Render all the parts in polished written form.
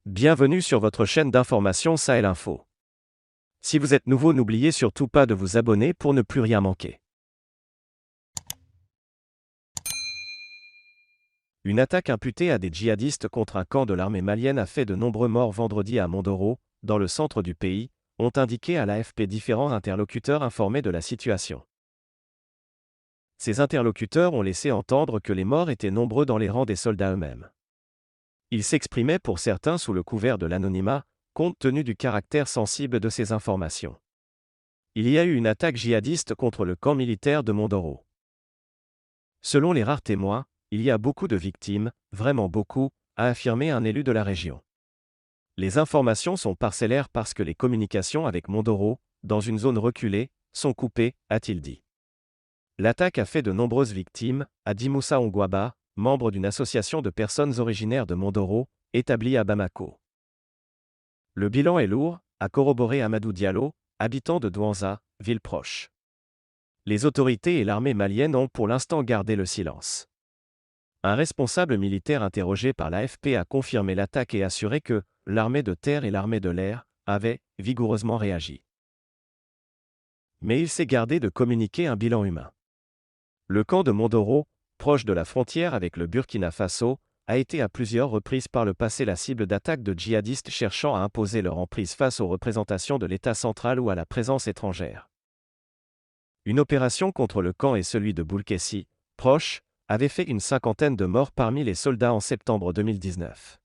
Bienvenue sur votre chaîne d'information Sahel Info. Si vous êtes nouveau, n'oubliez surtout pas de vous abonner pour ne plus rien manquer. Une attaque imputée à des djihadistes contre un camp de l'armée malienne a fait de nombreux morts vendredi à Mondoro, dans le centre du pays, ont indiqué à l'AFP différents interlocuteurs informés de la situation. Ces interlocuteurs ont laissé entendre que les morts étaient nombreux dans les rangs des soldats eux-mêmes. Ils s'exprimaient pour certains sous le couvert de l'anonymat, compte tenu du caractère sensible de ces informations. Il y a eu une attaque djihadiste contre le camp militaire de Mondoro. Selon les rares témoins, il y a beaucoup de victimes, vraiment beaucoup, a affirmé un élu de la région. Les informations sont parcellaires parce que les communications avec Mondoro, dans une zone reculée, sont coupées, a-t-il dit. L'attaque a fait de nombreuses victimes, a dit Moussa Ongwaba, membre d'une association de personnes originaires de Mondoro, établie à Bamako. Le bilan est lourd, a corroboré Amadou Diallo, habitant de Douanza, ville proche. Les autorités et l'armée malienne ont pour l'instant gardé le silence. Un responsable militaire interrogé par l'AFP a confirmé l'attaque et assuré que l'armée de terre et l'armée de l'air avaient vigoureusement réagi. Mais il s'est gardé de communiquer un bilan humain. Le camp de Mondoro, proche de la frontière avec le Burkina Faso, a été à plusieurs reprises par le passé la cible d'attaques de djihadistes cherchant à imposer leur emprise face aux représentations de l'État central ou à la présence étrangère. Une opération contre le camp et celui de Boulkessi, proche, avait fait une cinquantaine de morts parmi les soldats en septembre 2019.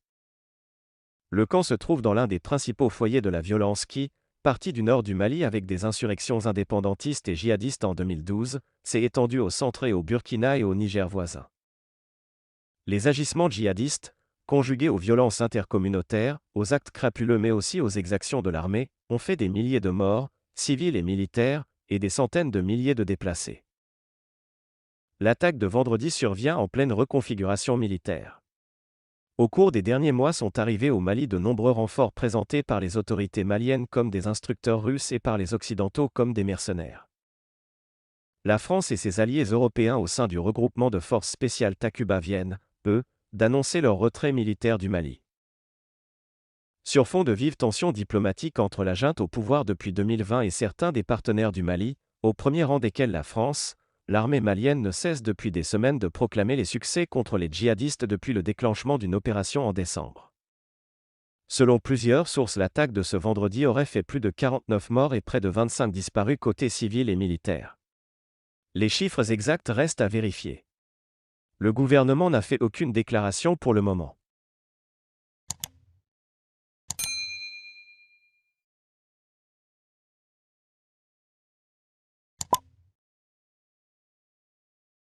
Le camp se trouve dans l'un des principaux foyers de la violence qui, parti du nord du Mali avec des insurrections indépendantistes et djihadistes en 2012, s'est étendu au centre et au Burkina et au Niger voisin. Les agissements djihadistes, conjugués aux violences intercommunautaires, aux actes crapuleux mais aussi aux exactions de l'armée, ont fait des milliers de morts, civils et militaires, et des centaines de milliers de déplacés. L'attaque de vendredi survient en pleine reconfiguration militaire. Au cours des derniers mois sont arrivés au Mali de nombreux renforts présentés par les autorités maliennes comme des instructeurs russes et par les Occidentaux comme des mercenaires. La France et ses alliés européens au sein du regroupement de forces spéciales Takuba viennent, eux, d'annoncer leur retrait militaire du Mali. Sur fond de vives tensions diplomatiques entre la junte au pouvoir depuis 2020 et certains des partenaires du Mali, au premier rang desquels la France, l'armée malienne ne cesse depuis des semaines de proclamer les succès contre les djihadistes depuis le déclenchement d'une opération en décembre. Selon plusieurs sources, l'attaque de ce vendredi aurait fait plus de 49 morts et près de 25 disparus côté civil et militaire. Les chiffres exacts restent à vérifier. Le gouvernement n'a fait aucune déclaration pour le moment.